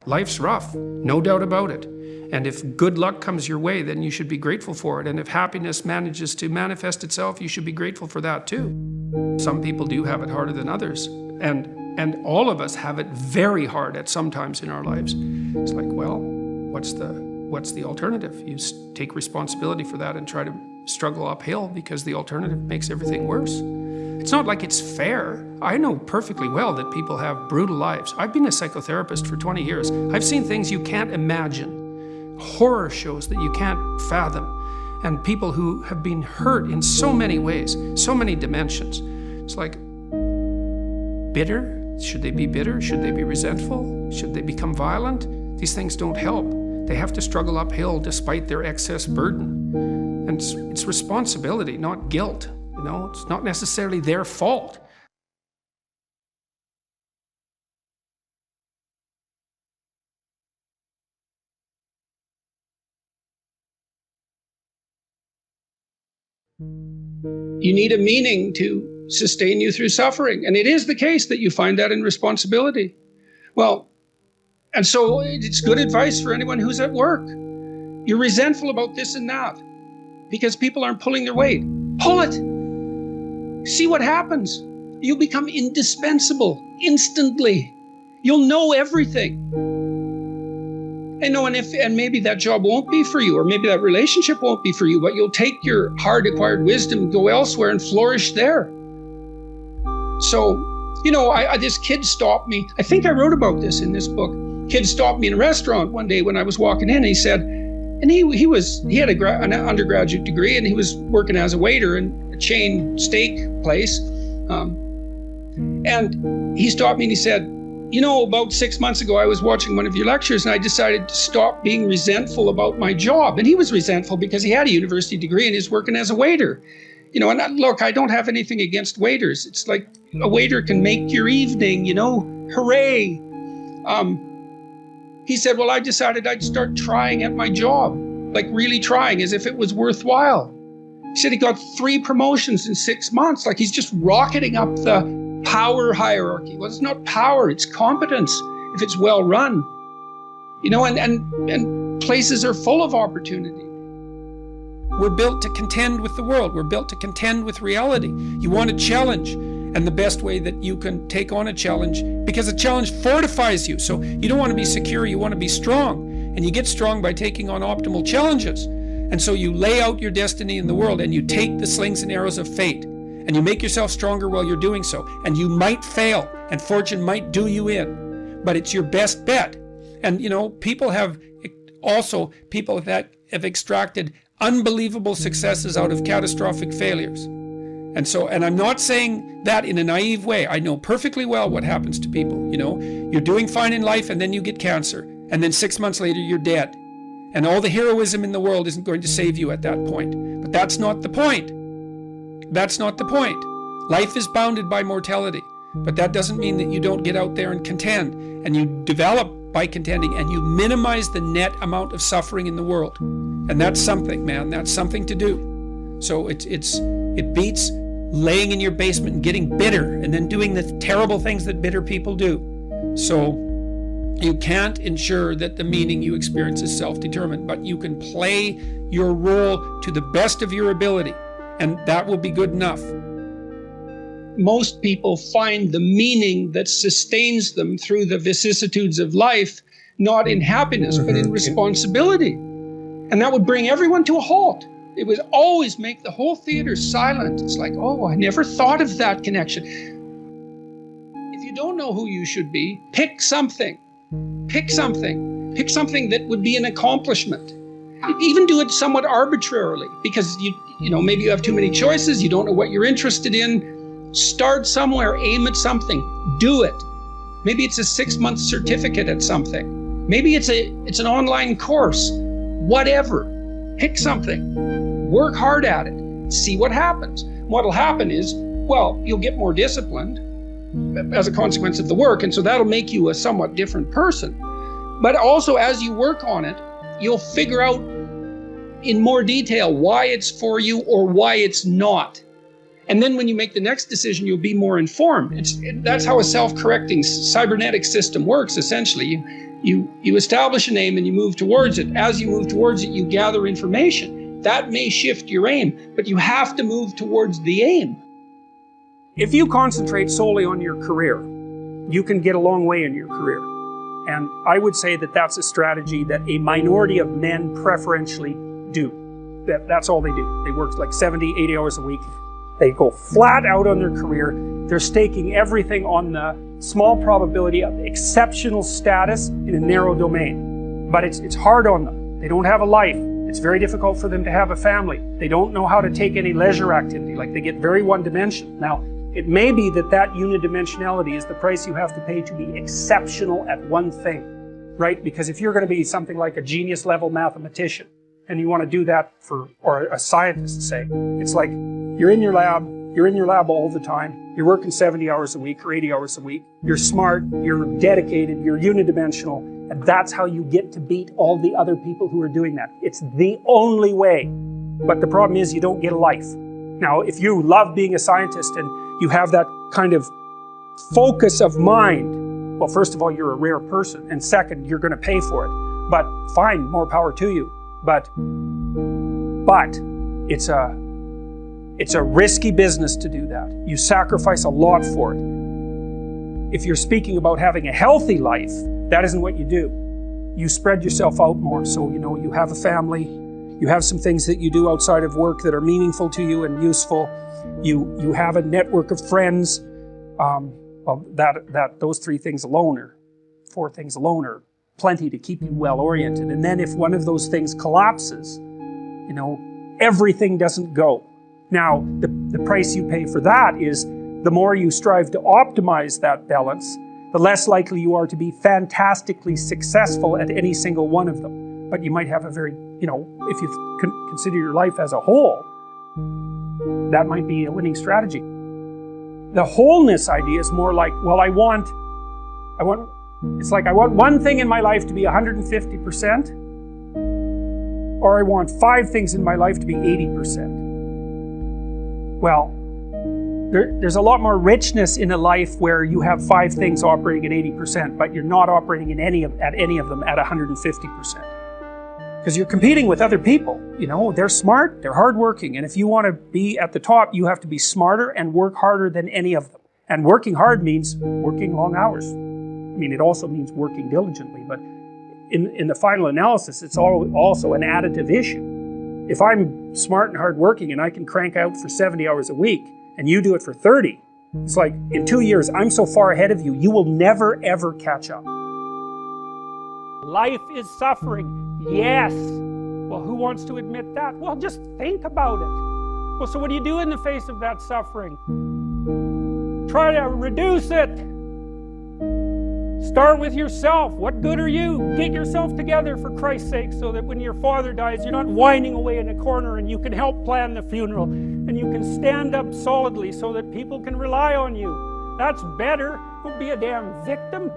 Life's rough, no doubt about it. And if good luck comes your way, then you should be grateful for it. And if happiness manages to manifest itself, you should be grateful for that too. Some people do have it harder than others. And all of us have it very hard at some times in our lives. It's like, well, what's the alternative? You take responsibility for that and try to struggle uphill, because the alternative makes everything worse. It's not like it's fair. I know perfectly well that people have brutal lives. I've been a psychotherapist for 20 years. I've seen things you can't imagine, horror shows that you can't fathom, and people who have been hurt in so many ways, so many dimensions. It's like, bitter? Should they be bitter? Should they be resentful? Should they become violent? These things don't help. They have to struggle uphill despite their excess burden. And it's responsibility, not guilt. You know, it's not necessarily their fault. You need a meaning to sustain you through suffering. And it is the case that you find that in responsibility. Well, and so it's good advice for anyone who's at work. You're resentful about this and that because people aren't pulling their weight. Pull it. See what happens. You'll become indispensable instantly. You'll know everything. And maybe that job won't be for you, or maybe that relationship won't be for you, but you'll take your hard acquired wisdom, go elsewhere and flourish there. So, this kid stopped me. I think I wrote about this in this book. Kid stopped me in a restaurant one day when I was walking in, and he said, and he had an undergraduate degree, and he was working as a waiter in a chain steak place. And he stopped me and he said, about 6 months ago, I was watching one of your lectures and I decided to stop being resentful about my job. And he was resentful because he had a university degree and he's working as a waiter. Look, I don't have anything against waiters. It's like a waiter can make your evening, hooray. He said, well, I decided I'd start trying at my job, like really trying as if it was worthwhile. He said he got 3 promotions in 6 months, like he's just rocketing up the power hierarchy. Well, it's not power, it's competence if it's well run. And places are full of opportunity. We're built to contend with the world. We're built to contend with reality. You want a challenge, and the best way that you can take on a challenge, because a challenge fortifies you. So you don't want to be secure, you want to be strong. And you get strong by taking on optimal challenges. And so you lay out your destiny in the world, and you take the slings and arrows of fate. And you make yourself stronger while you're doing so. And you might fail, and fortune might do you in, but it's your best bet. And people that have extracted unbelievable successes out of catastrophic failures. And I'm not saying that in a naive way. I know perfectly well what happens to people. You're doing fine in life, and then you get cancer, and then 6 months later you're dead. And all the heroism in the world isn't going to save you at that point. But that's not the point. That's not the point. Life is bounded by mortality, but that doesn't mean that you don't get out there and contend, and you develop by contending, and you minimize the net amount of suffering in the world. And that's something, man. That's something to do. So it beats laying in your basement and getting bitter and then doing the terrible things that bitter people do. So you can't ensure that the meaning you experience is self-determined, but you can play your role to the best of your ability. And that will be good enough. Most people find the meaning that sustains them through the vicissitudes of life, not in happiness, but in responsibility. And that would bring everyone to a halt. It would always make the whole theater silent. It's like, oh, I never thought of that connection. If you don't know who you should be, pick something. Pick something. Pick something that would be an accomplishment. Even do it somewhat arbitrarily, because maybe you have too many choices, you don't know what you're interested in. Start somewhere, aim at something, do it. Maybe it's a 6-month certificate at something. Maybe it's an online course. Whatever. Pick something. Work hard at it. See what happens. What'll happen is, well, you'll get more disciplined as a consequence of the work, and so that'll make you a somewhat different person. But also, as you work on it, you'll figure out in more detail why it's for you or why it's not. And then when you make the next decision, you'll be more informed. That's how a self-correcting cybernetic system works, essentially. You establish an aim and you move towards it. As you move towards it, you gather information. That may shift your aim, but you have to move towards the aim. If you concentrate solely on your career, you can get a long way in your career. And I would say that that's a strategy that a minority of men preferentially do. That's all they do. They work like 70, 80 hours a week. They go flat out on their career. They're staking everything on the small probability of exceptional status in a narrow domain. But it's hard on them. They don't have a life. It's very difficult for them to have a family. They don't know how to take any leisure activity. Like, they get very one-dimensional. Now, it may be that unidimensionality is the price you have to pay to be exceptional at one thing, right? Because if you're going to be something like a genius-level mathematician, and you want to do that or a scientist, say, it's like you're in your lab all the time, you're working 70 hours a week or 80 hours a week, you're smart, you're dedicated, you're unidimensional, and that's how you get to beat all the other people who are doing that. It's the only way. But the problem is you don't get a life. Now, if you love being a scientist and you have that kind of focus of mind, well, first of all, you're a rare person, and second, you're going to pay for it. But fine, more power to you. But it's a risky business to do that. You sacrifice a lot for it. If you're speaking about having a healthy life, that isn't what you do. You spread yourself out more. So, you have a family, you have some things that you do outside of work that are meaningful to you and useful. You have a network of friends. Those 3 things alone, or 4 things alone, are plenty to keep you well oriented. And then if one of those things collapses, everything doesn't go. Now, the price you pay for that is the more you strive to optimize that balance, the less likely you are to be fantastically successful at any single one of them. But you might have a very, if you consider your life as a whole, that might be a winning strategy. The wholeness idea is more like, well, I want one thing in my life to be 150%, or I want 5 things in my life to be 80%. Well, there's a lot more richness in a life where you have 5 things operating at 80%, but you're not operating at any of them at 150%. Because you're competing with other people. They're smart, they're hardworking, and if you want to be at the top, you have to be smarter and work harder than any of them. And working hard means working long hours. It also means working diligently, but in the final analysis, it's also an additive issue. If I'm smart and hardworking and I can crank out for 70 hours a week, and you do it for 30, it's like, in 2 years, I'm so far ahead of you, you will never, ever catch up. Life is suffering. Yes. Well, who wants to admit that? Well, just think about it. Well, so what do you do in the face of that suffering? Try to reduce it. Start with yourself. What good are you? Get yourself together, for Christ's sake, so that when your father dies, you're not whining away in a corner, and you can help plan the funeral, and you can stand up solidly so that people can rely on you. That's better. Don't be a damn victim.